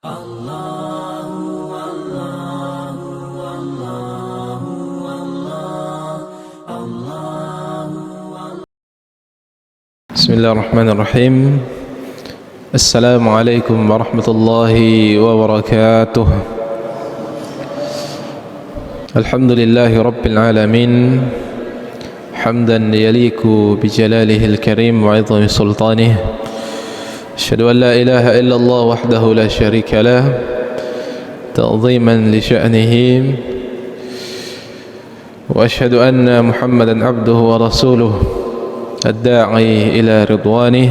Bismillahirrahmanirrahim. Assalamualaikum warahmatullahi wabarakatuh. Alhamdulillahi rabbil alamin, hamdan yaliku bijalalihil karim wa 'idhami sultanih. Asyhadu an la ilaha illallah wahdahu la syarika lah, ta'dhiman li sya'nihi, wa asyhadu anna Muhammadan 'abduhu wa rasuluh الداعي إلى رضوانه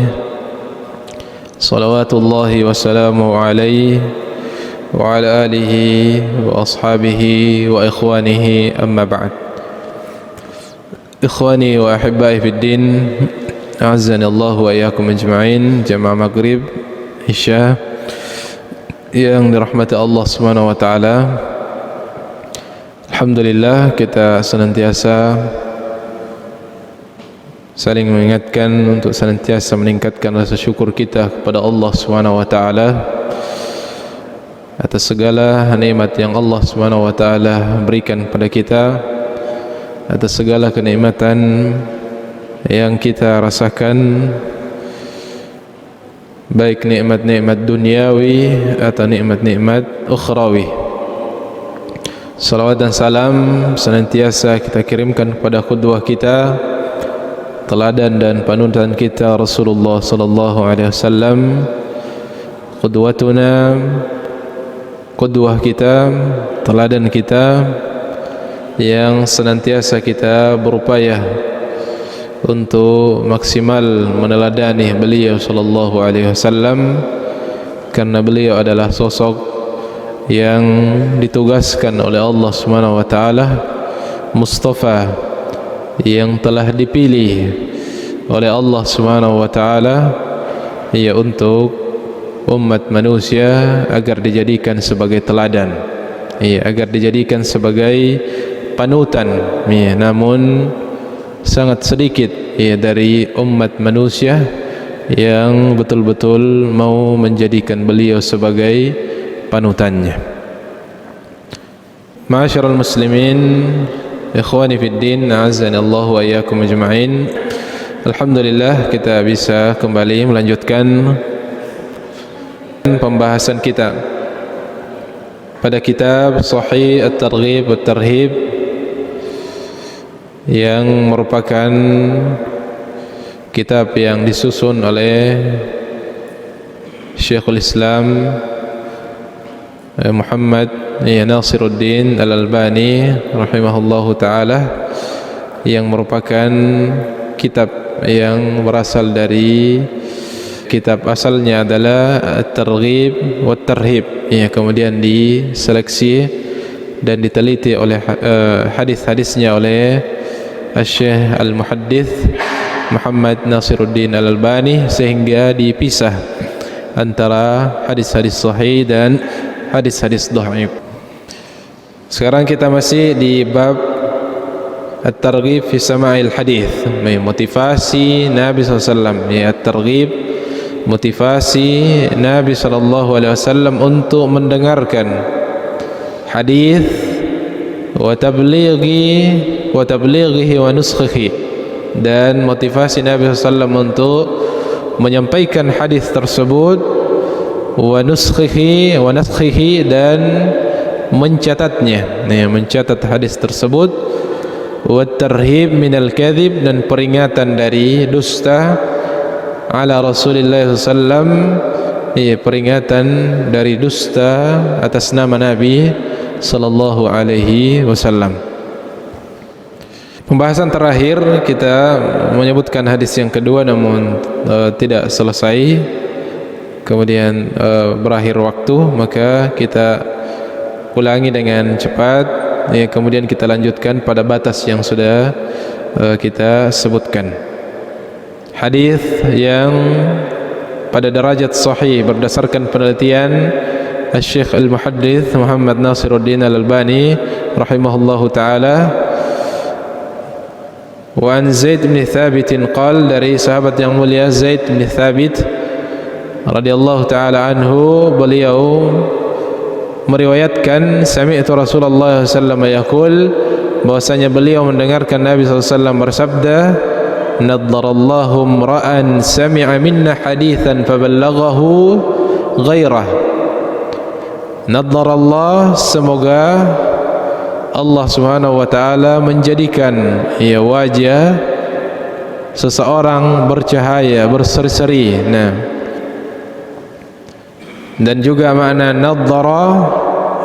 صلوات الله وسلامه عليه وعلى آله وأصحابه وإخوانه أما بعد. إخواني وأحبائي في الدين، أعزني الله وإياكم أجمعين. Jamaah Maghrib Isya yang dirahmati Allah Subhanahu wa taala. Alhamdulillah, kita senantiasa saling mengingatkan untuk senantiasa meningkatkan rasa syukur kita kepada Allah Subhanahu wa taala atas segala nikmat yang Allah Subhanahu wa taala berikan kepada kita, atas segala kenikmatan yang kita rasakan, baik nikmat-nikmat duniawi atau nikmat-nikmat ukhrawi. Salawat dan salam senantiasa kita kirimkan kepada qudwah kita, teladan dan panutan kita, Rasulullah sallallahu alaihi wasallam. Qudwatuna, qudwah kita, teladan kita yang senantiasa kita berupaya untuk maksimal meneladani beliau sallallahu alaihi wasallam, karena beliau adalah sosok yang ditugaskan oleh Allah Subhanahu wa taala, mustafa, yang telah dipilih oleh Allah Subhanahu wa taala ya untuk umat manusia agar dijadikan sebagai teladan, ya, agar dijadikan sebagai panutan, ya. Namun sangat sedikit, ya, dari umat manusia yang betul-betul mau menjadikan beliau sebagai panutannya. Ma'asyiral muslimin, ikhwani fid din, a'azzani Allah wa iyyakum ajma'in. Alhamdulillah, kita bisa kembali melanjutkan pembahasan kita pada kitab Sahih At-Targhib Wat-Tarhib, yang merupakan kitab yang disusun oleh Syekhul Islam Muhammad Nasiruddin Al-Albani rahimahullahu ta'ala, yang merupakan kitab yang berasal dari kitab asalnya adalah At-Targhib Wat-Tarhib, ya, kemudian diseleksi dan diteliti oleh hadis-hadisnya oleh Syekh Al-Muhaddits Muhammad Nasiruddin Al-Albani, sehingga dipisah antara hadis-hadis sahih dan hadis-hadis dhaif. Sekarang kita masih di bab At-Targhib fi Sama'il Hadis, motivasi Nabi SAW, ya, At-Targhib, motivasi Nabi SAW untuk mendengarkan hadis wa tablighihi wa nuskhihi, dan motivasi Nabi SAW untuk menyampaikan hadis tersebut, wa nuskhihi dan mencatatnya, ya, mencatat hadis tersebut, wa tarhib minal kadhib, dan peringatan dari dusta ala Rasulullah sallallahu, ya, peringatan dari dusta atas nama Nabi sallallahu alaihi wasallam. Pembahasan terakhir kita menyebutkan hadis yang kedua, namun tidak selesai, kemudian berakhir waktu, maka kita ulangi dengan cepat, ya, kemudian kita lanjutkan pada batas yang sudah kita sebutkan. Hadis yang pada derajat sahih berdasarkan penelitian Syekh Al-Muhaddits Muhammad Nasiruddin Al-Albani rahimahullahu taala. Wa an Zaid bin Thabit qala, dari sahabat yang mulia Zaid bin Thabit radhiyallahu taala anhu, beliau meriwayatkan sami'tu Rasulullah sallallahu alaihi wasallam yaqul, bahwasanya beliau mendengarkan Nabi sallallahu alaihi wasallam bersabda, naddarallahu imra'an sami'a minna hadithan faballaghahu ghairah. Naddarallah, semoga Allah Subhanahu wa taala menjadikan wajah seseorang bercahaya, berseri-seri. Nah, dan juga makna nadhara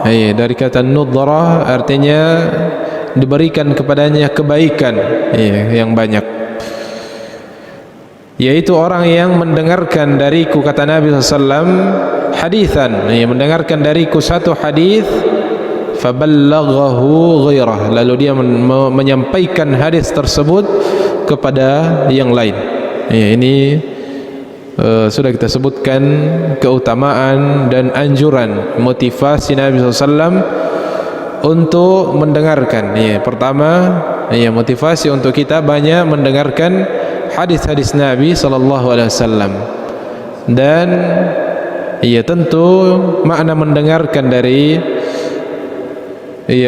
dari kata nudrah artinya diberikan kepadanya kebaikan yang banyak, yaitu orang yang mendengarkan dariku, kata Nabi SAW, hadithan, mendengarkan dariku satu hadis, faballaghahu ghairah, lalu dia menyampaikan hadis tersebut kepada yang lain. Ini sudah kita sebutkan keutamaan dan anjuran, motivasi Nabi SAW untuk mendengarkan. Pertama, motivasi untuk kita banyak mendengarkan hadis-hadis Nabi SAW. Dan tentu makna mendengarkan dari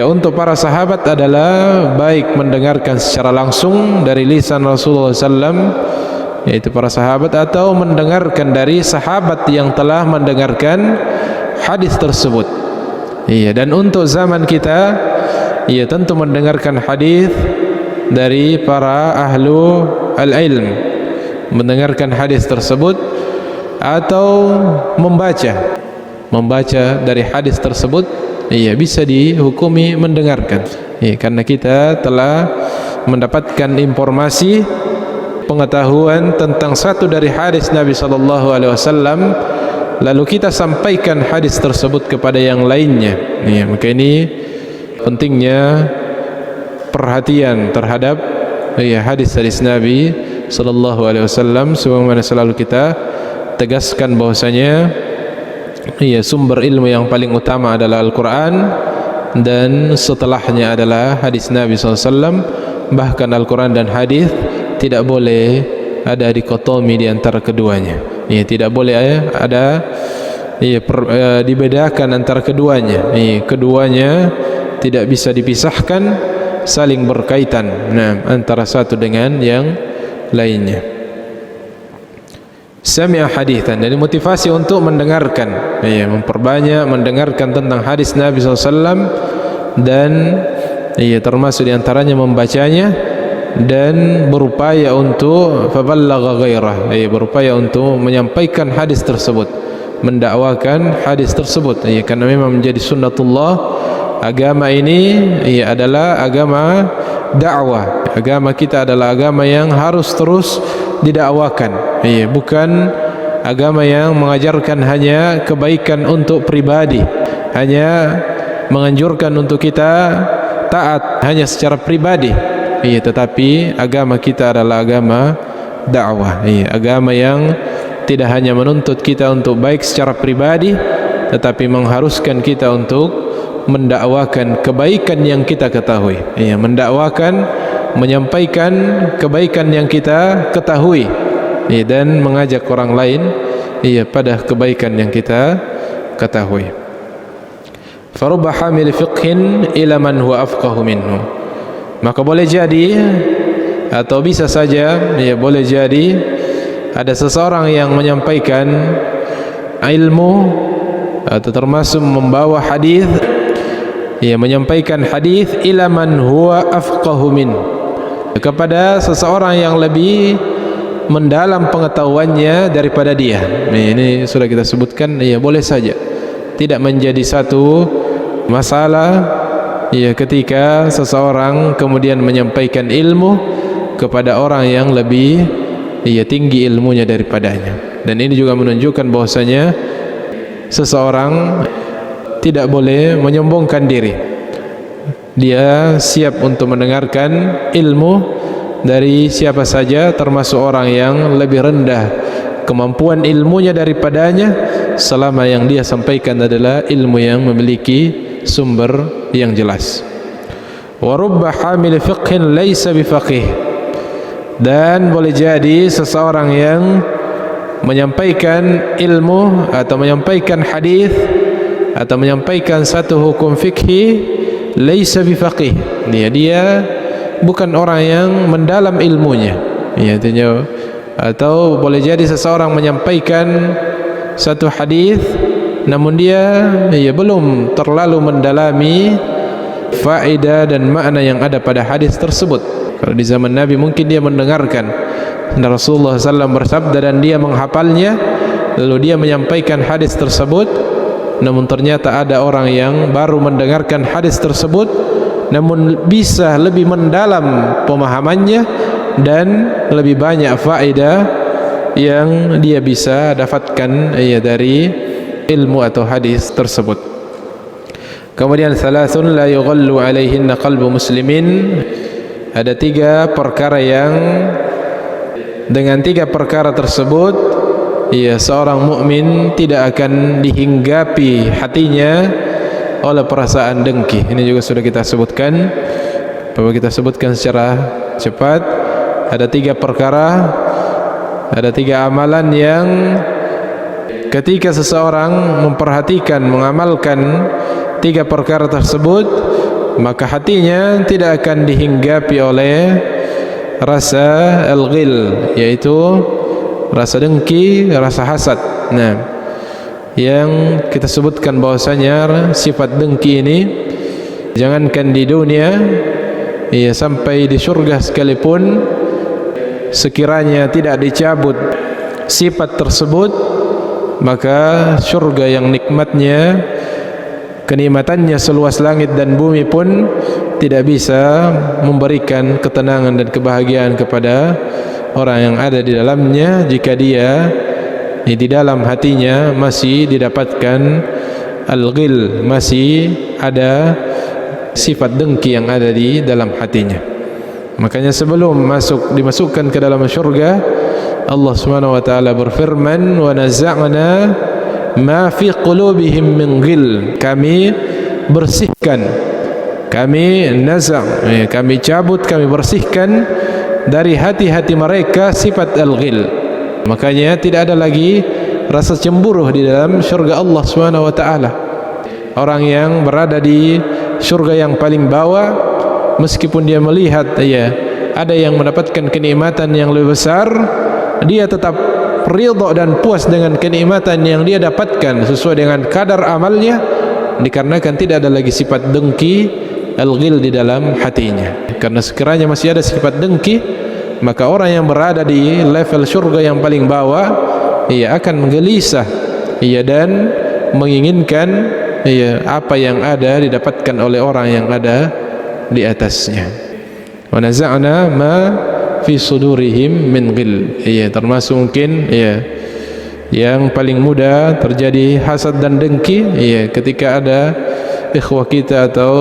untuk para sahabat adalah baik mendengarkan secara langsung dari lisan Rasulullah SAW, yaitu para sahabat, atau mendengarkan dari sahabat yang telah mendengarkan hadis tersebut. Dan untuk zaman kita, tentu mendengarkan hadis dari para ahlu al-ilm, mendengarkan hadis tersebut atau membaca dari hadis tersebut, bisa dihukumi mendengarkan, karena kita telah mendapatkan informasi, pengetahuan tentang satu dari hadis Nabi SAW, lalu kita sampaikan hadis tersebut kepada yang lainnya. Maka ini pentingnya perhatian terhadap hadis-hadis Nabi SAW, sebagaimana selalu kita tegaskan bahwasanya sumber ilmu yang paling utama adalah Al-Quran, dan setelahnya adalah hadis Nabi SAW. Bahkan Al-Quran dan hadis tidak boleh ada dikotomi di antara keduanya. Tidak boleh ada dibedakan antara keduanya. Keduanya tidak bisa dipisahkan, saling berkaitan antara satu dengan yang lainnya. Sami'a hadithan, jadi motivasi untuk mendengarkan, memperbanyak mendengarkan tentang hadis Nabi SAW, dan termasuk diantaranya membacanya, dan berupaya untuk faballagha ghairah, berupaya untuk menyampaikan hadis tersebut, mendakwakan hadis tersebut, karena memang menjadi sunnatullah. Agama ini adalah agama dakwah. Agama kita adalah agama yang harus terus didakwakan, bukan agama yang mengajarkan hanya kebaikan untuk pribadi, hanya menganjurkan untuk kita taat hanya secara pribadi, tetapi agama kita adalah agama dakwah, agama yang tidak hanya menuntut kita untuk baik secara pribadi, tetapi mengharuskan kita untuk mendakwakan kebaikan yang kita ketahui, mendakwakan, menyampaikan kebaikan yang kita ketahui, dan mengajak orang lain pada kebaikan yang kita ketahui. Farubba hamil fiqhin ila man huwa afqahu minhu, maka boleh jadi atau bisa saja boleh jadi ada seseorang yang menyampaikan ilmu atau termasuk membawa hadis, menyampaikan hadis ila man huwa afqahu min, kepada seseorang yang lebih mendalam pengetahuannya daripada dia. Ini sudah kita sebutkan, boleh saja, tidak menjadi satu masalah ketika seseorang kemudian menyampaikan ilmu kepada orang yang lebih tinggi ilmunya daripadanya. Dan ini juga menunjukkan bahwasanya seseorang tidak boleh menyombongkan diri. Dia siap untuk mendengarkan ilmu dari siapa saja, termasuk orang yang lebih rendah kemampuan ilmunya daripadanya, selama yang dia sampaikan adalah ilmu yang memiliki sumber yang jelas. Wa rubba hamil fiqhin laisa bifaqih, dan boleh jadi seseorang yang menyampaikan ilmu atau menyampaikan hadis atau menyampaikan satu hukum fikih, laisa bifaqih, dia bukan orang yang mendalam ilmunya. Ya, artinya, atau boleh jadi seseorang menyampaikan satu hadis namun dia belum terlalu mendalami faedah dan makna yang ada pada hadis tersebut. Kalau di zaman Nabi mungkin dia mendengarkan Rasulullah SAW bersabda dan dia menghafalnya, lalu dia menyampaikan hadis tersebut, namun ternyata ada orang yang baru mendengarkan hadis tersebut namun bisa lebih mendalam pemahamannya dan lebih banyak faedah yang dia bisa dapatkan dari ilmu atau hadis tersebut. Kemudian thalathun la yughallu alaihinna qalbu muslimin, ada 3 perkara yang dengan 3 perkara tersebut seorang mukmin tidak akan dihinggapi hatinya oleh perasaan dengki. Ini juga sudah kita sebutkan, bahwa kita sebutkan secara cepat. Ada 3 perkara, ada 3 amalan yang ketika seseorang memperhatikan, mengamalkan 3 perkara tersebut, maka hatinya tidak akan dihinggapi oleh rasa al-ghil, yaitu rasa dengki, rasa hasad. Nah, yang kita sebutkan bahwasanya sifat dengki ini jangankan di dunia, sampai di surga sekalipun, sekiranya tidak dicabut sifat tersebut, maka surga yang nikmatnya, kenikmatannya seluas langit dan bumi pun tidak bisa memberikan ketenangan dan kebahagiaan kepada orang yang ada di dalamnya jika dia di dalam hatinya masih didapatkan al-ghil, masih ada sifat dengki yang ada di dalam hatinya. Makanya sebelum dimasukkan ke dalam syurga, Allah Subhanahu wa taala berfirman, wa naza'na ma fi qulubihim min ghil, kami bersihkan, kami kami cabut, kami bersihkan dari hati-hati mereka sifat al-ghil. Makanya tidak ada lagi rasa cemburu di dalam syurga Allah Subhanahu wa taala. Orang yang berada di syurga yang paling bawah, meskipun dia melihat ada yang mendapatkan kenikmatan yang lebih besar, dia tetap ridha dan puas dengan kenikmatan yang dia dapatkan sesuai dengan kadar amalnya, dikarenakan tidak ada lagi sifat dengki al-ghil di dalam hatinya. Karena sekiranya masih ada sifat dengki, maka orang yang berada di level surga yang paling bawah akan menggelisah dan menginginkan apa yang ada didapatkan oleh orang yang ada di atasnya. Wa naza'na ma fi sudurihim min ghil, termasuk mungkin yang paling mudah terjadi hasad dan dengki ketika ada ikhwah kita atau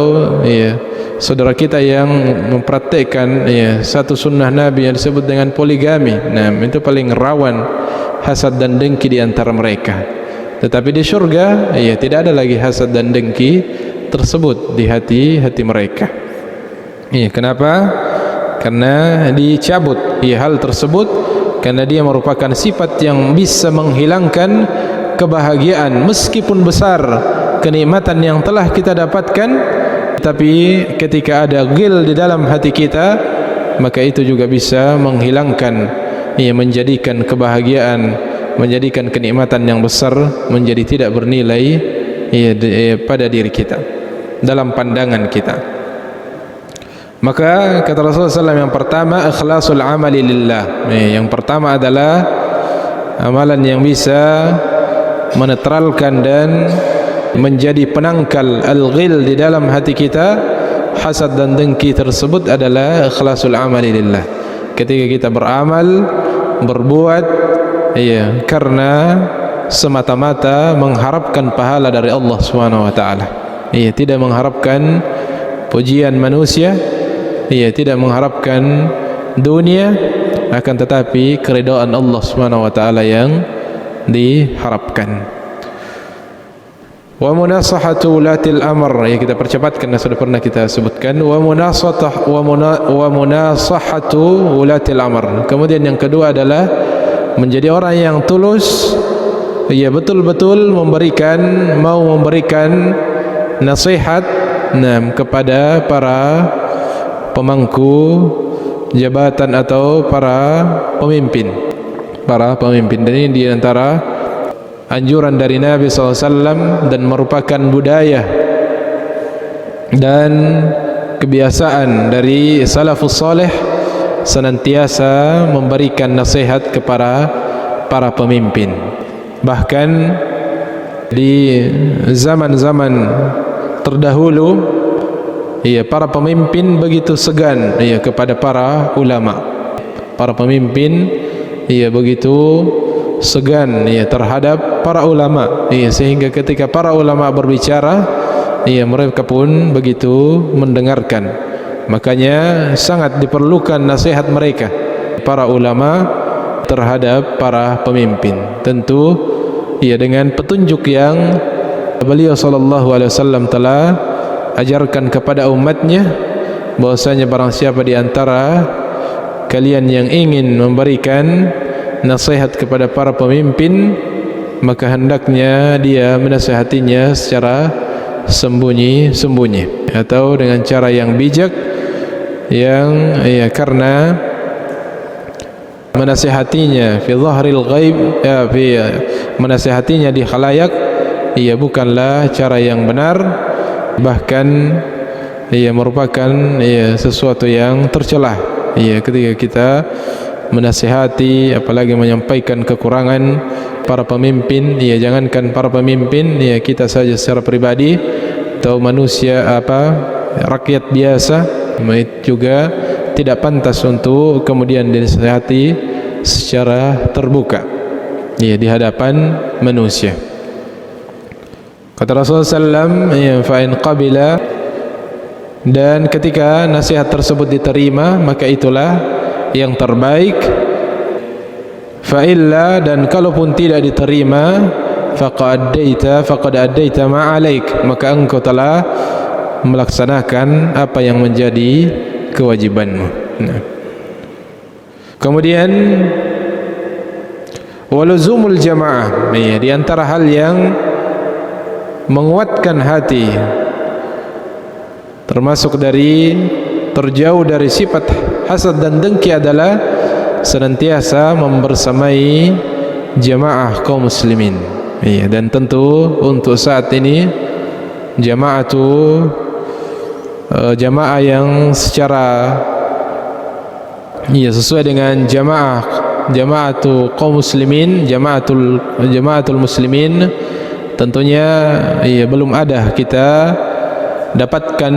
saudara kita yang mempraktekkan satu sunnah Nabi yang disebut dengan poligami. Nah, itu paling rawan hasad dan dengki di antara mereka. Tetapi di surga tidak ada lagi hasad dan dengki tersebut di hati mereka. Kenapa? Karena dicabut hal tersebut, karena dia merupakan sifat yang bisa menghilangkan kebahagiaan. Meskipun besar kenikmatan yang telah kita dapatkan, tapi ketika ada ghil di dalam hati kita, maka itu juga bisa menghilangkan, menjadikan kebahagiaan, menjadikan kenikmatan yang besar menjadi tidak bernilai pada diri kita, dalam pandangan kita. Maka kata Rasulullah SAW, yang pertama ikhlasul amali lillah. Yang pertama adalah amalan yang bisa menetralkan dan menjadi penangkal al-ghil di dalam hati kita, hasad dan dengki tersebut, adalah ikhlasul amali lillah. Ketika kita beramal, berbuat karena semata-mata mengharapkan pahala dari Allah Subhanahu wa taala. Tidak mengharapkan pujian manusia, tidak mengharapkan dunia, akan tetapi keridhaan Allah Subhanahu wa taala yang diharapkan. Wa munasahatu ulatil amr, kita percepat karena sudah pernah kita sebutkan. Wa munasahatu ulatil amr. Kemudian yang kedua adalah menjadi orang yang tulus, ia betul-betul mau memberikan nasihat kepada para pemangku jabatan atau para pemimpin. Dan ini di antara anjuran dari Nabi SAW dan merupakan budaya dan kebiasaan dari salafus saleh senantiasa memberikan nasihat kepada para pemimpin. Bahkan di zaman-zaman terdahulu, para pemimpin begitu segan kepada para ulama. Para pemimpin begitu segan terhadap para ulama, sehingga ketika para ulama berbicara, mereka pun begitu mendengarkan. Makanya sangat diperlukan nasihat mereka, para ulama, terhadap para pemimpin. Tentu dengan petunjuk yang beliau sallallahu alaihi wasallam telah ajarkan kepada umatnya, bahwasanya barang siapa di antara kalian yang ingin memberikan nasihat kepada para pemimpin, maka hendaknya dia menasihatinya secara sembunyi-sembunyi atau dengan cara yang bijak, yang karena menasihatinya fi dhahril ghaib, menasihatinya di khalayak, bukanlah cara yang benar, bahkan merupakan sesuatu yang tercelah. Ketika kita menasihati, apalagi menyampaikan kekurangan para pemimpin, jangankan para pemimpin, kita saja secara pribadi atau manusia rakyat biasa juga tidak pantas untuk kemudian dinasihati secara terbuka di hadapan manusia. Kata Rasulullah SAW, fa in qabila, dan ketika nasihat tersebut diterima, maka itulah yang terbaik. Fa illa, dan kalaupun tidak diterima, faqad addaita ma alaik, maka engkau telah melaksanakan apa yang menjadi kewajibanmu. Kemudian waluzumul jamaah, di antara hal yang menguatkan hati, termasuk dari terjauh dari sifat hasad dan dengki, adalah senantiasa membersamai jamaah kaum muslimin. Dan tentu untuk saat ini jamaah yang secara sesuai dengan jamaatul kaum muslimin, jamaatul muslimin, tentunya belum ada kita dapatkan,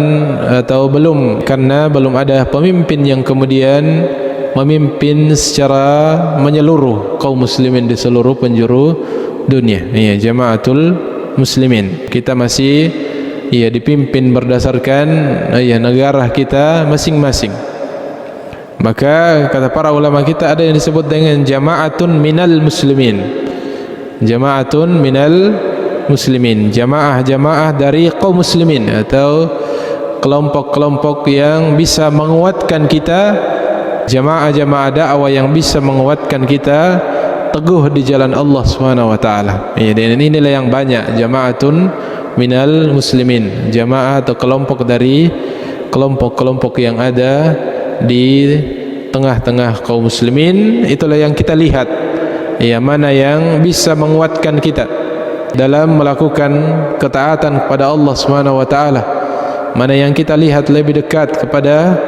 atau belum, karena belum ada pemimpin yang kemudian memimpin secara menyeluruh kaum muslimin di seluruh penjuru dunia. Jamaatul muslimin, kita masih dipimpin berdasarkan negara kita masing-masing. Maka kata para ulama kita, ada yang disebut dengan jamaatun minal muslimin, jamaatun minal muslimin, jamaah dari kaum muslimin, atau kelompok-kelompok yang bisa menguatkan kita, jamaah dakwah yang bisa menguatkan kita teguh di jalan Allah Subhanahu wa taala. Dan inilah yang banyak, jamaatun minal muslimin, jamaah atau kelompok dari kelompok-kelompok yang ada di tengah-tengah kaum muslimin. Itulah yang kita lihat, mana yang bisa menguatkan kita dalam melakukan ketaatan kepada Allah Subhanahu wa taala, mana yang kita lihat lebih dekat kepada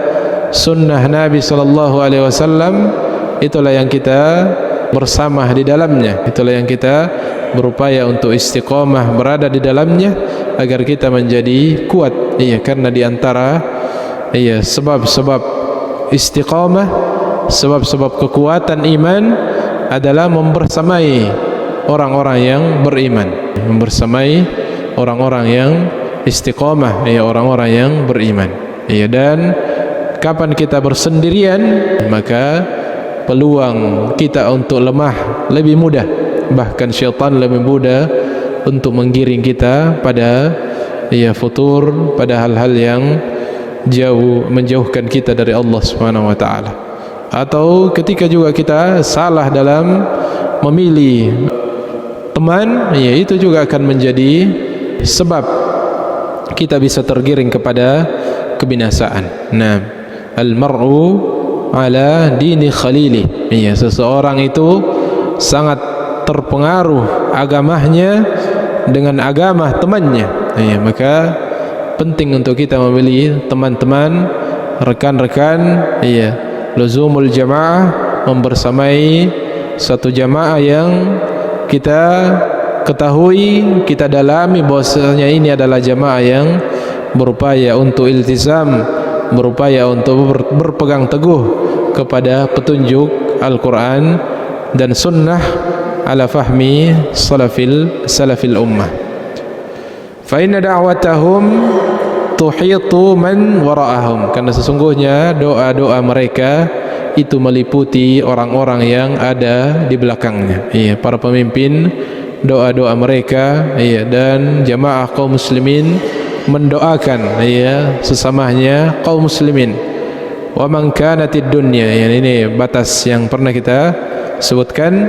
sunnah Nabi sallallahu alaihi wasallam, itulah yang kita bersama di dalamnya, itulah yang kita berupaya untuk istiqamah berada di dalamnya, agar kita menjadi kuat. Karena di antara sebab-sebab istiqamah, sebab-sebab kekuatan iman adalah membersamai orang-orang yang beriman, membersamai orang-orang yang istiqamah, orang-orang yang beriman. Dan kapan kita bersendirian, maka peluang kita untuk lemah lebih mudah, bahkan syaitan lebih mudah untuk menggiring kita pada futur, pada hal-hal yang menjauhkan kita dari Allah Subhanahu wa taala. atau ketika juga kita salah dalam memilih teman, ya itu juga akan menjadi sebab kita bisa tergiring kepada kebinasaan. Nah, al-mar'u ala dini khalili, ya seseorang itu sangat terpengaruh agamanya dengan agama temannya. Ya, maka penting untuk kita memilih teman-teman, rekan-rekan, ya luzumul jamaah, membersamai satu jamaah yang kita ketahui, kita dalami bahwasanya ini adalah jamaah yang berupaya untuk iltizam, berupaya untuk berpegang teguh kepada petunjuk Al-Quran dan Sunnah ala fahmi salafil ummah. Fa inna da'watahum tuhitu man wara'ahum, karena sesungguhnya doa-doa mereka itu meliputi orang-orang yang ada di belakangnya. Iya, para pemimpin, doa-doa mereka, iya, dan jamaah kaum muslimin mendoakan, iya, sesamanya kaum muslimin. Wa man kanatid dunya, ya, ini batas yang pernah kita sebutkan.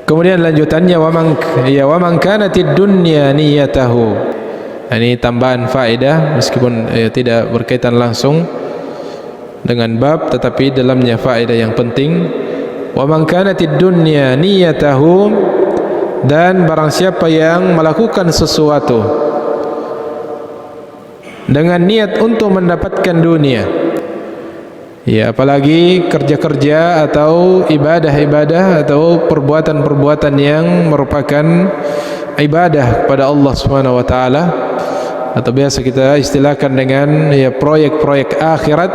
Kemudian lanjutannya wa man kanatid dunya niyatahu. Ini tambahan faedah meskipun tidak berkaitan langsung dengan bab, tetapi dalamnya faedah yang penting. Wa man kanatid dunya niyatahu, dan barang siapa yang melakukan sesuatu dengan niat untuk mendapatkan dunia, ya apalagi kerja-kerja atau ibadah-ibadah atau perbuatan-perbuatan yang merupakan ibadah kepada Allah Subhanahu wa taala, atau biasa kita istilahkan dengan ya proyek-proyek akhirat,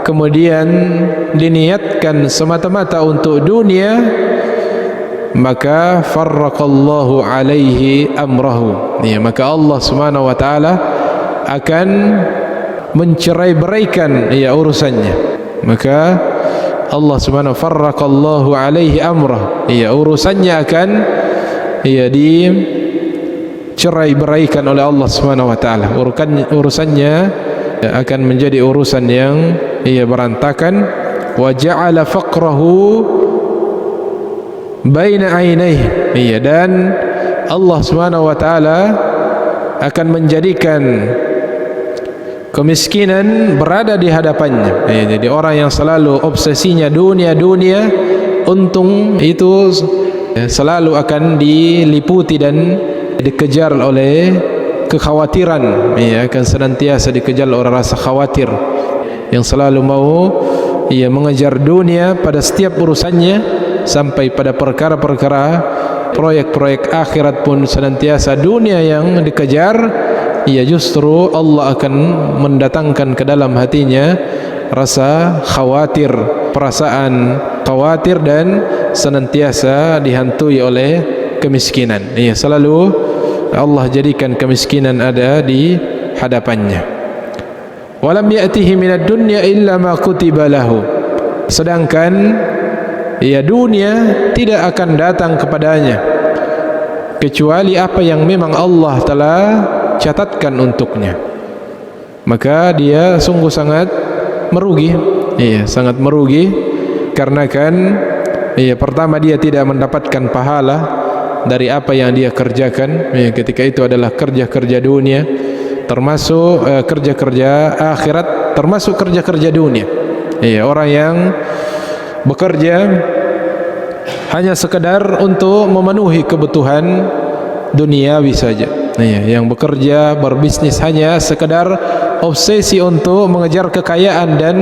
kemudian diniatkan semata-mata untuk dunia, maka farraqallahu alaihi amrahu, ya maka Allah Subhanahu wa taala akan mencerai-beraikan ya urusannya. Maka Allah Subhanahu farraqallahu alaihi amrah, ya urusannya akan ya dicerai-beraikan oleh Allah Subhanahu wa taala. Urusannya akan menjadi urusan yang ia berantakan. Wa ja'ala faqrahu baina ainaihi, iya, dan Allah Subhanahu wa taala akan menjadikan kemiskinan berada di hadapannya. Ya, jadi orang yang selalu obsesinya dunia, untung itu selalu akan diliputi dan dikejar oleh kekhawatiran, ya, akan senantiasa dikejar oleh rasa khawatir, yang selalu mau ia mengejar dunia pada setiap urusannya, sampai pada perkara-perkara proyek-proyek akhirat pun senantiasa dunia yang dikejar. Ya justru Allah akan mendatangkan ke dalam hatinya rasa khawatir, perasaan khawatir, dan senantiasa dihantui oleh kemiskinan. Ya selalu Allah jadikan kemiskinan ada di hadapannya. Walam ya'tihi minad dunya illa ma kutiba lahu, sedangkan ya dunia tidak akan datang kepadanya kecuali apa yang memang Allah telah catatkan untuknya. Maka dia sungguh sangat merugi, iya, sangat merugi, karena kan iya, pertama dia tidak mendapatkan pahala dari apa yang dia kerjakan, iya, ketika itu adalah kerja-kerja dunia, termasuk kerja-kerja akhirat, termasuk kerja-kerja dunia. Iya, orang yang bekerja hanya sekedar untuk memenuhi kebutuhan duniawi saja, yang bekerja berbisnis hanya sekedar obsesi untuk mengejar kekayaan dan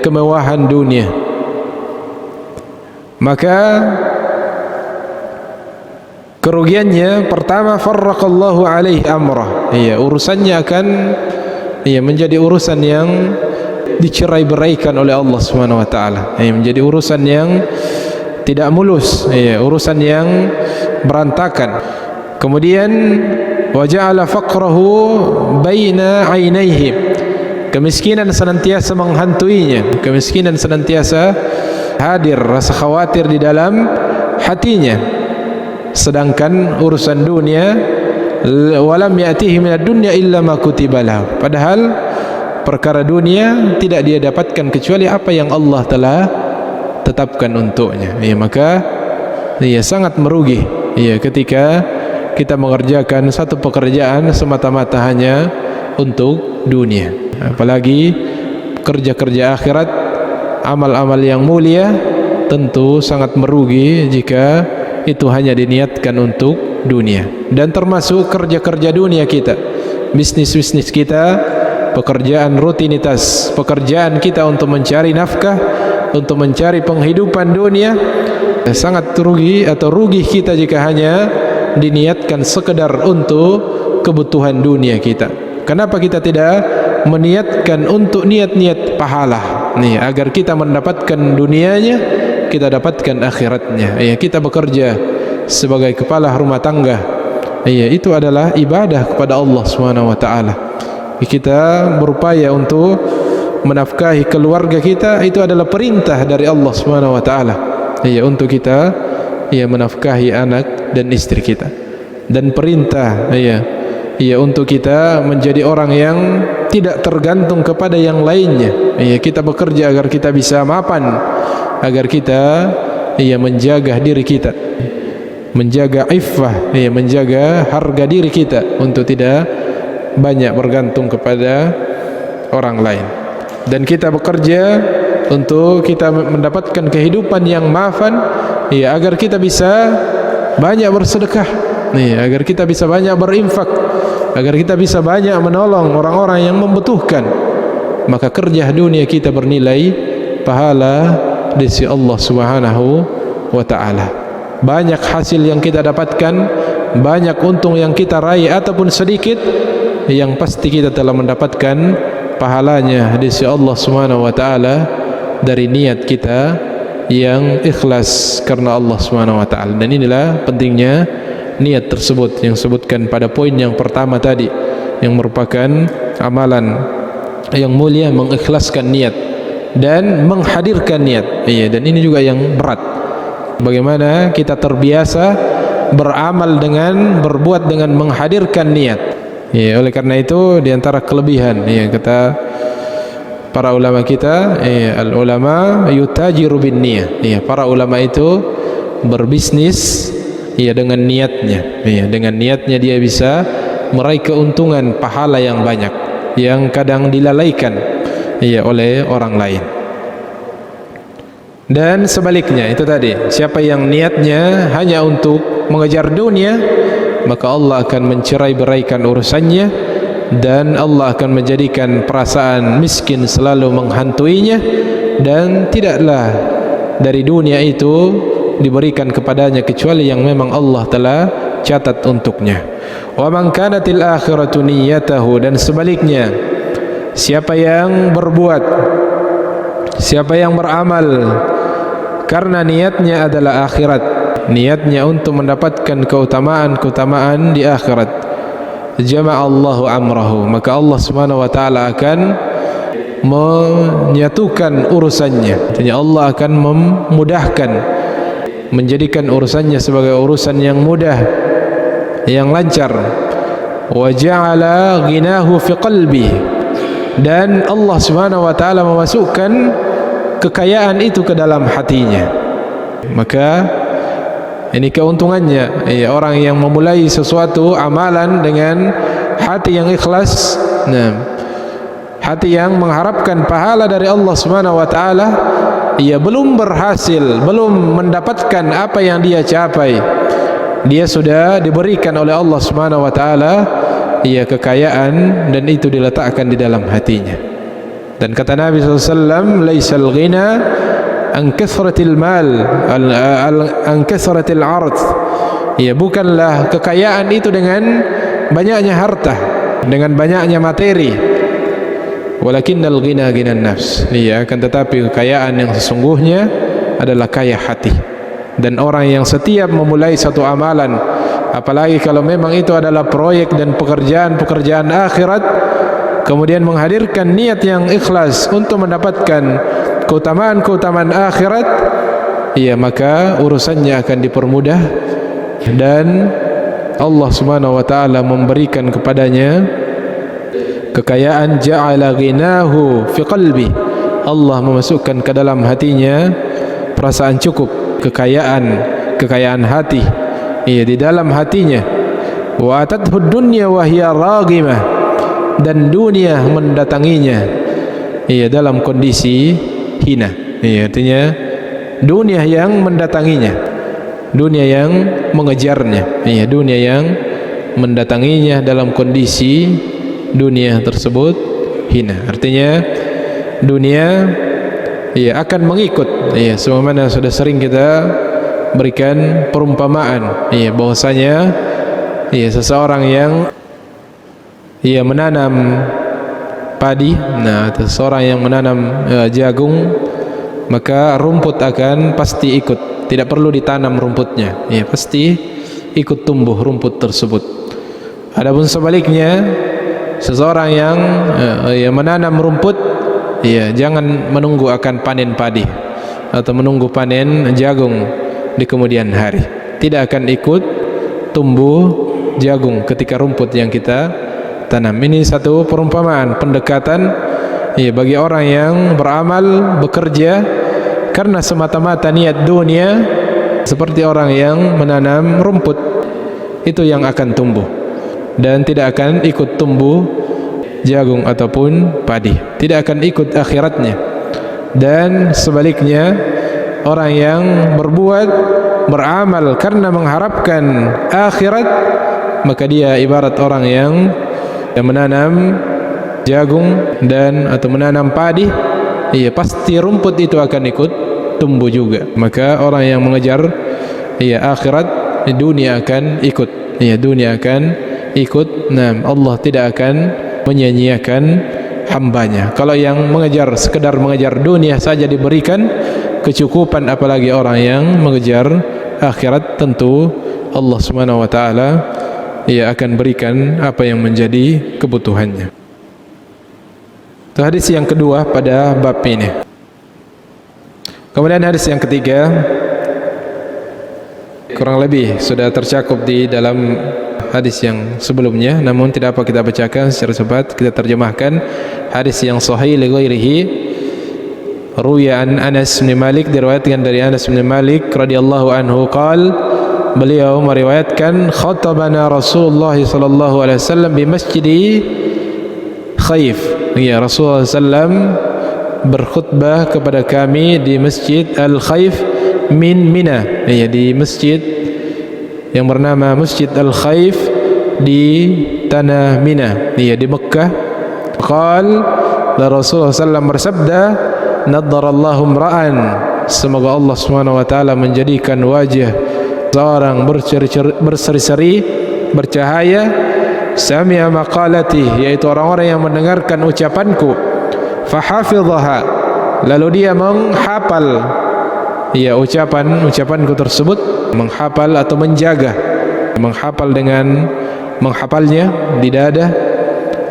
kemewahan dunia, maka kerugiannya pertama farraqallahu alaihi amrah, urusannya akan menjadi urusan yang dicerai-beraikan oleh Allah Subhanahu wa taala, menjadi urusan yang tidak mulus, urusan yang berantakan. Kemudian wa ja'ala faqrahu baina ainaihi, kemiskinan senantiasa menghantuinya, kemiskinan senantiasa hadir, rasa khawatir di dalam hatinya. Sedangkan urusan dunia, walam ya'tihi minad dunya illa ma kutiba lahu, padahal perkara dunia tidak dia dapatkan kecuali apa yang Allah telah tetapkan untuknya. Ya, maka ya sangat merugi ya ketika kita mengerjakan satu pekerjaan semata-mata hanya untuk dunia. Apalagi kerja-kerja akhirat, amal-amal yang mulia, tentu sangat merugi jika itu hanya diniatkan untuk dunia. Dan termasuk kerja-kerja dunia kita, bisnis-bisnis kita, pekerjaan rutinitas, pekerjaan kita untuk mencari nafkah, untuk mencari penghidupan dunia, sangat rugi atau rugi kita jika hanya diniatkan sekedar untuk kebutuhan dunia kita. Kenapa kita tidak meniatkan untuk niat-niat pahala nih, agar kita mendapatkan dunianya, kita dapatkan akhiratnya. Ya, kita bekerja sebagai kepala rumah tangga, ya, itu adalah ibadah kepada Allah Subhanahu wa taala. Kita berupaya untuk menafkahi keluarga kita, itu adalah perintah dari Allah Subhanahu wa taala. Ya, untuk kita ya menafkahi anak dan istri kita, dan perintah ya untuk kita menjadi orang yang tidak tergantung kepada yang lainnya. Ya, kita bekerja agar kita bisa mapan, agar kita ya menjaga diri kita, menjaga iffah, ya, menjaga harga diri kita untuk tidak banyak bergantung kepada orang lain. Dan kita bekerja untuk kita mendapatkan kehidupan yang maafan, ya, agar kita bisa banyak bersedekah, ya, agar kita bisa banyak berinfak, agar kita bisa banyak menolong orang-orang yang membutuhkan. Maka kerja dunia kita bernilai pahala di sisi Allah Subhanahu wa taala. Banyak hasil yang kita dapatkan, banyak untung yang kita raih ataupun sedikit, yang pasti kita telah mendapatkan pahalanya di sisi Allah Subhanahu wa taala dari niat kita yang ikhlas karena Allah Subhanahu wa taala. Dan inilah pentingnya niat tersebut yang sebutkan pada poin yang pertama tadi, yang merupakan amalan yang mulia, mengikhlaskan niat dan menghadirkan niat. Iya, dan ini juga yang berat. Bagaimana kita terbiasa beramal dengan berbuat dengan menghadirkan niat. Ya, oleh karena itu di antara kelebihan ya kata para ulama kita, al ulama yutajiru bin niyah. Ya, para ulama itu berbisnis ya dengan niatnya. Ya, dengan niatnya dia bisa meraih keuntungan pahala yang banyak, yang kadang dilalaikan ya oleh orang lain. Dan sebaliknya itu tadi, siapa yang niatnya hanya untuk mengejar dunia, maka Allah akan mencerai-beraikan urusannya, dan Allah akan menjadikan perasaan miskin selalu menghantuinya, dan tidaklah dari dunia itu diberikan kepadanya kecuali yang memang Allah telah catat untuknya. Wa man kanatil akhiratu niyyatahu, dan sebaliknya, siapa yang berbuat, siapa yang beramal karena niatnya adalah akhirat, niatnya untuk mendapatkan keutamaan-keutamaan di akhirat, jama'allahu amrahu, maka Allah Subhanahu wa taala akan menyatukan urusannya. Jadi Allah akan memudahkan, menjadikan urusannya sebagai urusan yang mudah, yang lancar. Wa ja'ala ghinahu fi qalbi, dan Allah Subhanahu wa taala memasukkan kekayaan itu ke dalam hatinya. Maka ini keuntungannya ya, orang yang memulai sesuatu amalan dengan hati yang ikhlas, hati yang mengharapkan pahala dari Allah Subhanahu wa taala, ia belum berhasil, belum mendapatkan apa yang dia capai, dia sudah diberikan oleh Allah Subhanahu wa taala ya kekayaan, dan itu diletakkan di dalam hatinya. Dan kata Nabi SAW, laisal ghina an kathratil mal an kathratil ard, ya, bukanlah kekayaan itu dengan banyaknya harta, dengan banyaknya materi, walakinnal ghina ghinan nafs, ya, akan tetapi kekayaan yang sesungguhnya adalah kaya hati. Dan orang yang setiap memulai satu amalan, apalagi kalau memang itu adalah proyek dan pekerjaan-pekerjaan akhirat, kemudian menghadirkan niat yang ikhlas untuk mendapatkan keutamaan-keutamaan akhirat, ya, maka urusannya akan dipermudah, dan Allah Subhanahu wa taala memberikan kepadanya kekayaan, ja'ala ghinahu fi qalbi, Allah memasukkan ke dalam hatinya perasaan cukup, kekayaan hati, di dalam hatinya. Wa atathu dunya wa hiya raghimah, dan dunia mendatanginya dalam kondisi hina. Artinya dunia yang mendatanginya, dunia yang mengejarnya, dunia yang mendatanginya dalam kondisi dunia tersebut hina. Artinya dunia akan mengikut, sebagaimana sudah sering kita berikan perumpamaan, bahwasanya seseorang yang menanam padi, atau seseorang yang menanam jagung, maka rumput akan pasti ikut, tidak perlu ditanam rumputnya, pasti ikut tumbuh rumput tersebut. Adapun sebaliknya, seseorang yang menanam rumput, jangan menunggu akan panen padi atau menunggu panen jagung di kemudian hari, tidak akan ikut tumbuh jagung ketika rumput yang kita tanam. Ini satu perumpamaan, pendekatan bagi orang yang beramal, bekerja karena semata-mata niat dunia, seperti orang yang menanam rumput, itu yang akan tumbuh dan tidak akan ikut tumbuh jagung ataupun padi, tidak akan ikut akhiratnya. Dan sebaliknya, orang yang beramal karena mengharapkan akhirat, maka dia ibarat orang yang menanam jagung atau menanam padi, pasti rumput itu akan ikut tumbuh juga. Maka orang yang mengejar akhirat, dunia akan ikut, dunia akan ikut. Allah tidak akan menyia-nyiakan hambanya. Kalau yang sekedar mengejar dunia saja diberikan kecukupan, apalagi orang yang mengejar akhirat, tentu Allah Subhanahu wa taala akan berikan apa yang menjadi kebutuhannya. Itu hadis yang kedua pada bab ini. Kemudian hadis yang ketiga, kurang lebih sudah tercakup di dalam hadis yang sebelumnya, namun tidak apa kita bacakan secara cepat, kita terjemahkan. Hadis yang sahih li ghairihi, ruya an Anas bin Malik, diriwayatkan dari Anas bin Malik radhiyallahu anhu beliau meriwayatkan, khatabana Rasulullah sallallahu alaihi wasallam di Masjid Khaif. Rasulullah sallam berkhutbah kepada kami di Masjid Al-Khaif min Mina, di masjid yang bernama Masjid Al-Khaif di tanah Mina, di Mekah. Rasulullah sallam bersabda, naddarallahu imra'an, semoga Allah Subhanahu wa taala menjadikan wajah seorang berseri-seri, bercahaya, sami'a maqalati, yaitu orang-orang yang mendengarkan ucapanku, fahafidhaha, lalu dia menghafal ucapanku tersebut, menghafal atau menjaga, menghafal dengan menghafalnya di dada,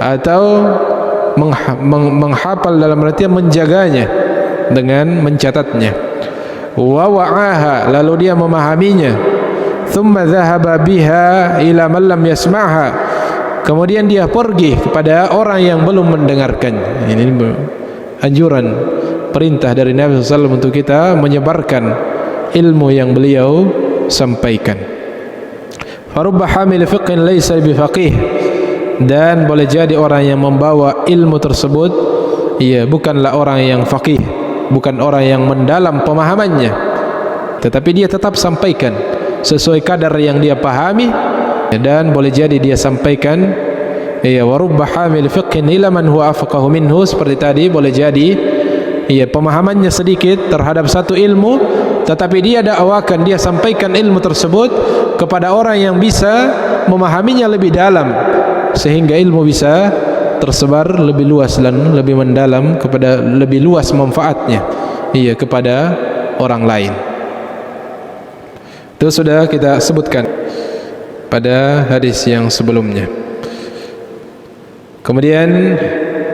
atau menghafal dalam artian menjaganya dengan mencatatnya. Wa wa'aha, lalu dia memahaminya. Thumma dhahaba biha ila man lam yasma'ha, kemudian dia pergi kepada orang yang belum mendengarkan. Ini anjuran, perintah dari Nabi SAW untuk kita menyebarkan ilmu yang beliau sampaikan. Farubba hamil fiqhin laysa bifaqih, dan boleh jadi orang yang membawa ilmu tersebut bukanlah orang yang faqih, bukan orang yang mendalam pemahamannya, tetapi dia tetap sampaikan sesuai kadar yang dia pahami, dan boleh jadi dia sampaikan warubba hamil fiqhin ila man huwa afqahu minhu, seperti tadi, boleh jadi pemahamannya sedikit terhadap satu ilmu, tetapi dia dakwakan, dia sampaikan ilmu tersebut kepada orang yang bisa memahaminya lebih dalam, sehingga ilmu bisa tersebar lebih luas dan lebih mendalam, kepada lebih luas manfaatnya kepada orang lain. Itu sudah kita sebutkan pada hadis yang sebelumnya. Kemudian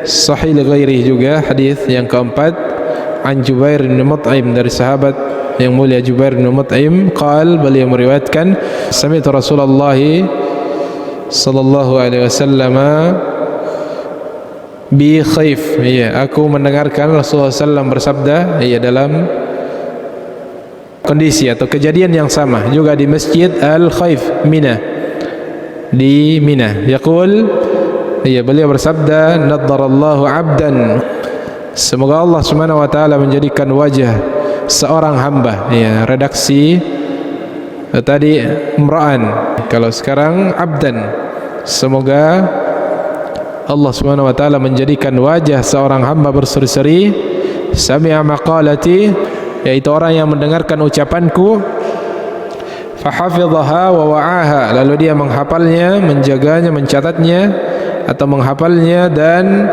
sahih li ghairi juga, hadis yang keempat, an Jubair bin Mut'im, dari sahabat yang mulia Jubair bin Mut'im, beliau meriwayatkan, sami'tu Rasulullah sallallahu alaihi wasallam bi khaif. Iya, aku mendengarkan Rasulullah SAW bersabda, iya, dalam kondisi atau kejadian yang sama juga di Masjid Al-Khaif Mina, di Mina. Yaqul, iya, beliau bersabda, naddarallahu 'abdan, semoga Allah Subhanahu wa taala menjadikan wajah seorang hamba. Ya, redaksi tadi imra'an, kalau sekarang abdan. Semoga Allah Subhanahu wa taala menjadikan wajah seorang hamba berseri-seri, sami'a maqalati, yaitu orang yang mendengarkan ucapanku, fahafidhaha wa wa'aha, lalu dia menghafalnya, menjaganya, mencatatnya atau menghafalnya dan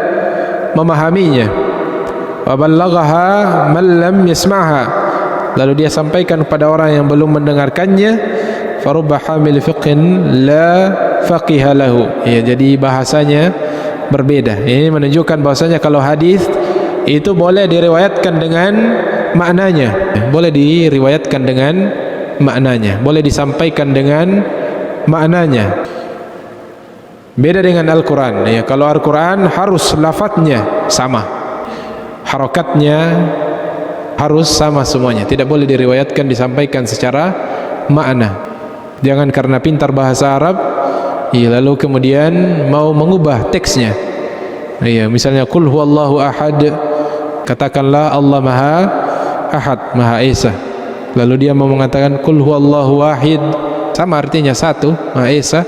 memahaminya, wa ballaghaha man lam yasma'ha, lalu dia sampaikan kepada orang yang belum mendengarkannya, farubba hamil fiqhin la faqiha lahu. Ya, jadi bahasanya berbeda. Ini menunjukkan bahwasanya kalau hadis itu boleh diriwayatkan dengan maknanya, boleh diriwayatkan dengan maknanya, boleh disampaikan dengan maknanya. Beda dengan Al-Quran. Ya, kalau Al-Quran harus lafadznya sama, harokatnya harus sama semuanya, tidak boleh diriwayatkan disampaikan secara makna. Jangan karena pintar bahasa Arab, ya, lalu kemudian mau mengubah teksnya. Ya, misalnya qul huwallahu ahad, katakanlah Allah Maha Ahad, Maha Esa. Lalu dia mau mengatakan qul huwallahu wahid, sama artinya satu, Maha Esa.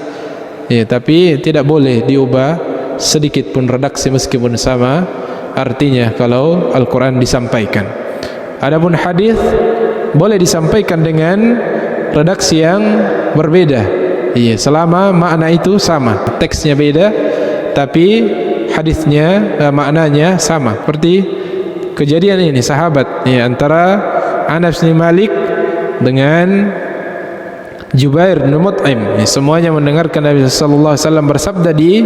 Ya, tapi tidak boleh diubah sedikit pun redaksi meskipun sama artinya kalau Al-Quran disampaikan. Adapun hadis boleh disampaikan dengan redaksi yang berbeda. Iya, selama makna itu sama, teksnya beda tapi hadisnya maknanya sama. Seperti kejadian ini sahabat, ya, antara Anas bin Malik dengan Jubair bin Mut'im. Ya, semuanya mendengarkan Nabi sallallahu alaihi wasallam bersabda di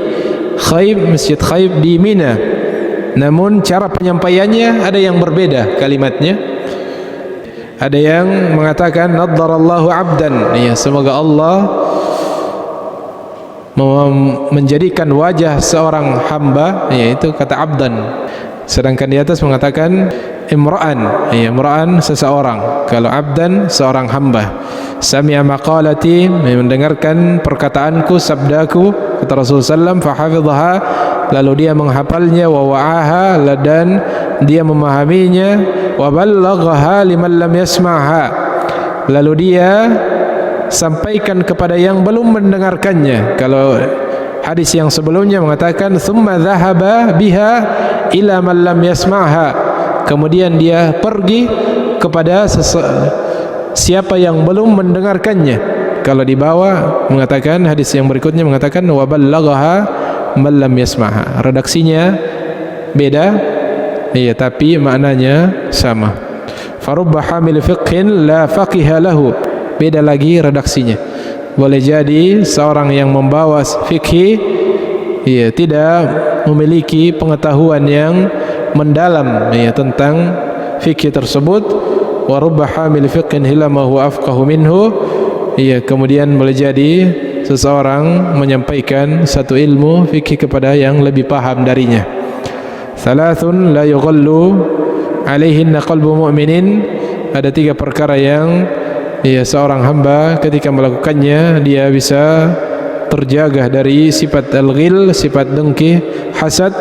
Khaib, Masjid Khaib di Mina. Namun cara penyampaiannya ada yang berbeda kalimatnya. Ada yang mengatakan naddarallahu 'abdan, ya, semoga Allah menjadikan wajah seorang hamba, yaitu kata abdan. Sedangkan di atas mengatakan imra'an, ya, imra'an seseorang, kalau abdan seorang hamba. Sami'a maqalati, mendengarkan perkataanku, sabdaku, kata Rasulullah SAW, fahafidhaha, lalu dia menghafalnya, wa wa'aha, dan dia memahaminya, wa ballaghaha liman lam yasma'ha, lalu dia sampaikan kepada yang belum mendengarkannya. Kalau hadis yang sebelumnya mengatakan thumma dhahaba biha ila man lam yasma'ha, kemudian dia pergi kepada siapa yang belum mendengarkannya. Kalau di bawah mengatakan, hadis yang berikutnya mengatakan wa ballaghaha man lam yasma'ha, redaksinya beda, iya, tapi maknanya sama. Farubba hamil fiqhin la faqiha lahu, beda lagi redaksinya. Boleh jadi seorang yang membawa fikih, ya, tidak memiliki pengetahuan yang mendalam, ya, tentang fikih tersebut. Wa rubba hamil fiqhin ila ma huwa afqahu minhu, ya, kemudian boleh jadi seseorang menyampaikan satu ilmu fikih kepada yang lebih paham darinya. Thalathun la yughallu alaihinna qalbu mu'minin, ada 3 perkara yang, ya, seorang hamba ketika melakukannya dia bisa terjaga dari sifat al-ghil, sifat dengki, hasad,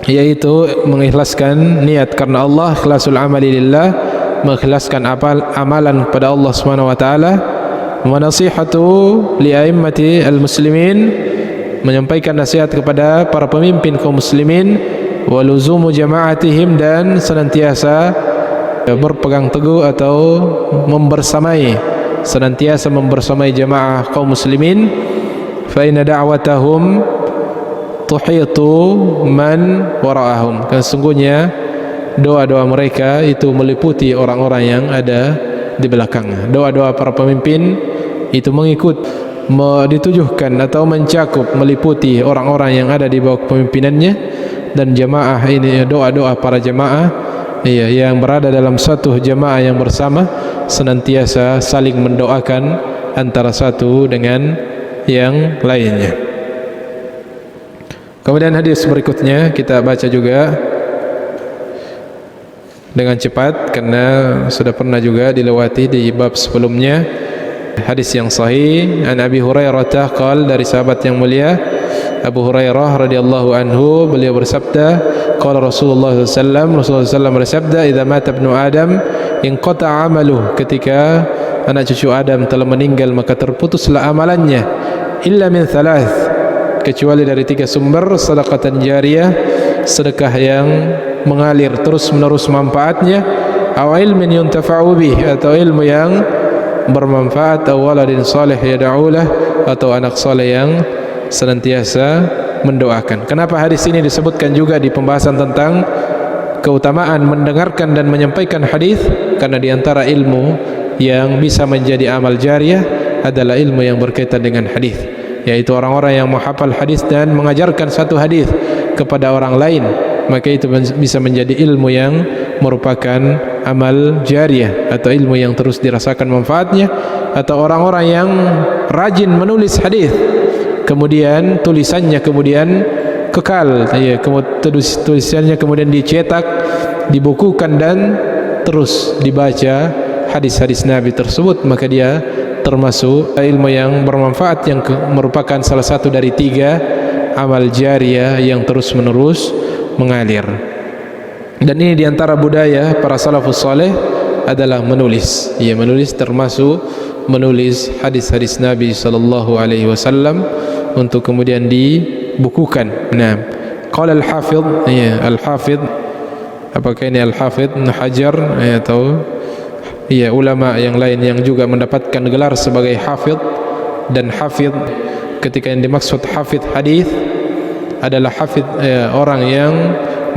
yaitu mengikhlaskan niat karena Allah, ikhlasul amali lillah, mengikhlaskan amalan kepada Allah Subhanahu wa taala, wa nasihatu li a'immati al-muslimin, menyampaikan nasihat kepada para pemimpin kaum muslimin, wa luzumu jama'atihim, dan senantiasa berpegang teguh atau membersamai, senantiasa membersamai jamaah kaum muslimin. Fa inna da'watahum tuhitu man wara'ahum, karena sesungguhnya doa-doa mereka itu meliputi orang-orang yang ada di belakangnya. Doa-doa para pemimpin itu mengikut, ditujukan atau mencakup, meliputi orang-orang yang ada di bawah kepemimpinannya. Dan jamaah ini, doa-doa para jamaah, ya, yang berada dalam satu jamaah yang bersama, senantiasa saling mendoakan antara satu dengan yang lainnya. Kemudian hadis berikutnya kita baca juga dengan cepat karena sudah pernah juga dilewati di bab sebelumnya. Hadis yang sahih an Abi Hurairah qala, dari sahabat yang mulia Abu Hurairah radhiyallahu anhu, beliau bersabda, qala Rasulullah sallallahu alaihi wasallam bersabda, idza mata ibnu Adam inqata'a amaluh, ketika anak cucu Adam telah meninggal maka terputuslah amalannya, illa min thalath, kecuali dari 3 sumber, sedekatan jariyah, sedekah yang mengalir terus menerus manfaatnya, aw ilmin yuntafa'u bih, atau ilmu yang bermanfaat, aw waladin salih yad'ulah, atau anak saleh yang senantiasa mendoakan. Kenapa hadis ini disebutkan juga di pembahasan tentang keutamaan mendengarkan dan menyampaikan hadis? Karena di antara ilmu yang bisa menjadi amal jariyah adalah ilmu yang berkaitan dengan hadis, yaitu orang-orang yang menghafal hadis dan mengajarkan satu hadis kepada orang lain, maka itu bisa menjadi ilmu yang merupakan amal jariyah atau ilmu yang terus dirasakan manfaatnya. Atau orang-orang yang rajin menulis hadis, kemudian tulisannya kemudian kekal, ya, tulisannya kemudian dicetak, dibukukan dan terus dibaca hadis-hadis Nabi tersebut, maka dia termasuk ilmu yang bermanfaat yang merupakan salah satu dari 3 amal jariyah yang terus menerus mengalir. Dan ini diantara budaya para salafus saleh adalah menulis. Ya, menulis termasuk menulis hadis-hadis Nabi sallallahu alaihi wasallam untuk kemudian dibukukan. Nah, qala al-hafidh, ya, al-hafidh, apakah ini al-hafidh Ibnu Hajar atau ya ulama yang lain yang juga mendapatkan gelar sebagai hafidh. Dan hafidh, ketika yang dimaksud hafidh hadis adalah hafidh orang yang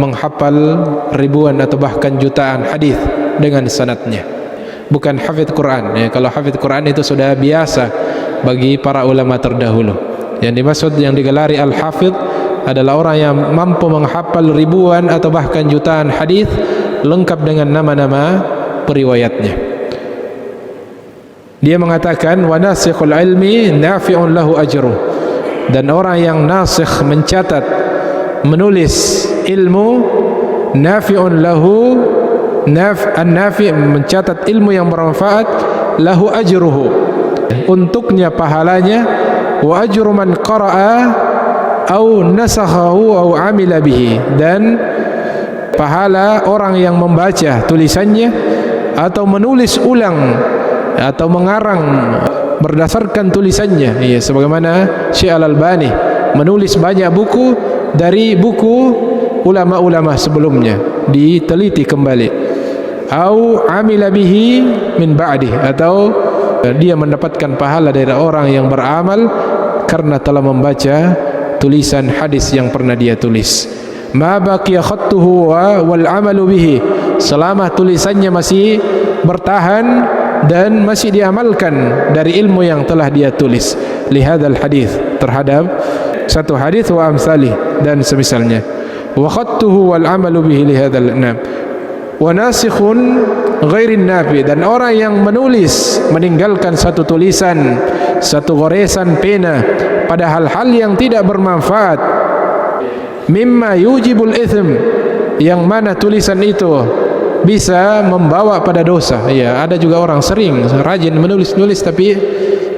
menghafal ribuan atau bahkan jutaan hadis dengan sanadnya, bukan hafidh Quran. Ya, kalau hafidh Quran itu sudah biasa bagi para ulama terdahulu. Yang dimaksud yang digelari al-hafidh adalah orang yang mampu menghafal ribuan atau bahkan jutaan hadis lengkap dengan nama-nama periwayatnya. Dia mengatakan wa nasikhul ilmi nafi'un lahu ajruh, dan orang yang nasikh mencatat menulis ilmu, nafi'un lahu, an-nafi' mencatat ilmu yang bermanfaat, lahu ajruhu, untuknya pahalanya, wa ajru man qara'a au nasakhahu au amila bihi, dan pahala orang yang membaca tulisannya atau menulis ulang atau mengarang berdasarkan tulisannya. Ya, sebagaimana Syekh Al-Albani menulis banyak buku dari buku ulama-ulama sebelumnya, diteliti kembali. Au amila bihi min ba'di, atau dia mendapatkan pahala dari orang yang beramal karena telah membaca tulisan hadis yang pernah dia tulis. Ma baqiya khattuhu wal amalu bihi, selama tulisannya masih bertahan dan masih diamalkan dari ilmu yang telah dia tulis. Lihadzal hadis, terhadap satu hadis, wa amsalih, dan semisalnya. Wa khattuhu wal amalu bihi lihadzal nam. Wa nasikhun ghairin nafi, dan orang yang menulis meninggalkan satu tulisan, satu goresan pena pada hal-hal yang tidak bermanfaat, mimma yujibul itsm, yang mana tulisan itu bisa membawa pada dosa. Ya, ada juga orang sering rajin menulis-nulis, tapi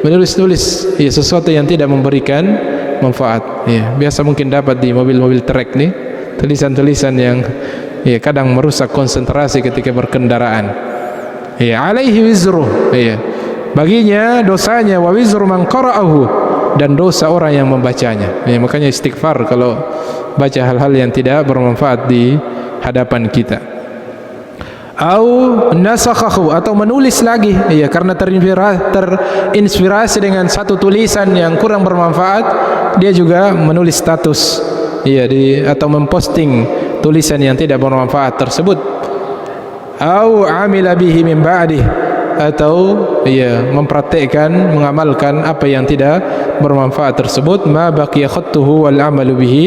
menulis-nulis ya sesuatu yang tidak memberikan manfaat. Ya, biasa mungkin dapat di mobil-mobil trek nih, tulisan-tulisan yang ya kadang merusak konsentrasi ketika berkendaraan. Ya, alaihi wizru, ya, baginya dosanya, wa wizru man qara'ahu, dan dosa orang yang membacanya. Ya, makanya istighfar kalau baca hal-hal yang tidak bermanfaat di hadapan kita. Au nasakhahu, atau menulis lagi, ya, karena terinspirasi dengan satu tulisan yang kurang bermanfaat, dia juga menulis status, ya, atau memposting tulisan yang tidak bermanfaat tersebut. Au amila bihi min ba'di, atau ya mempraktikkan, mengamalkan apa yang tidak bermanfaat tersebut. Ma baqiya khattuhu wal amalu bihi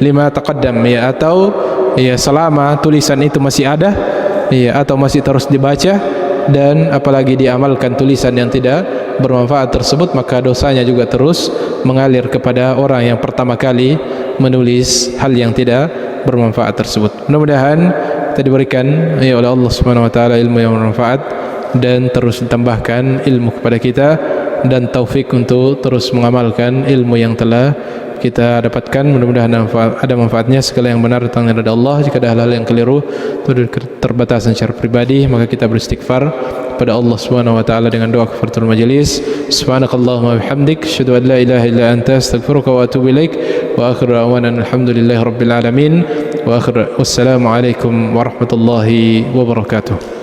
lima taqaddam, ya, atau ya selama tulisan itu masih ada, ya, atau masih terus dibaca, dan apalagi diamalkan tulisan yang tidak bermanfaat tersebut, maka dosanya juga terus mengalir kepada orang yang pertama kali menulis hal yang tidak bermanfaat tersebut. Mudah-mudahan kita diberikan oleh Allah Subhanahu wa taala ilmu yang bermanfaat dan terus ditambahkan ilmu kepada kita dan taufik untuk terus mengamalkan ilmu yang telah kita dapatkan. Mudah-mudahan ada manfaatnya. Segala yang benar datang dari Allah. Jika ada hal-hal yang keliru atau keterbatasan secara pribadi, maka kita beristighfar pada Allah Subhanahu wa taala dengan doa kafaratul majelis. Subhanakallahumma wa bihamdik, asyhadu an la ilaha illa anta, astaghfiruka wa atubu ilaik. Wa akhiru da'wana alhamdulillahi rabbil alamin. Wa wassalamu alaikum warahmatullahi wabarakatuh.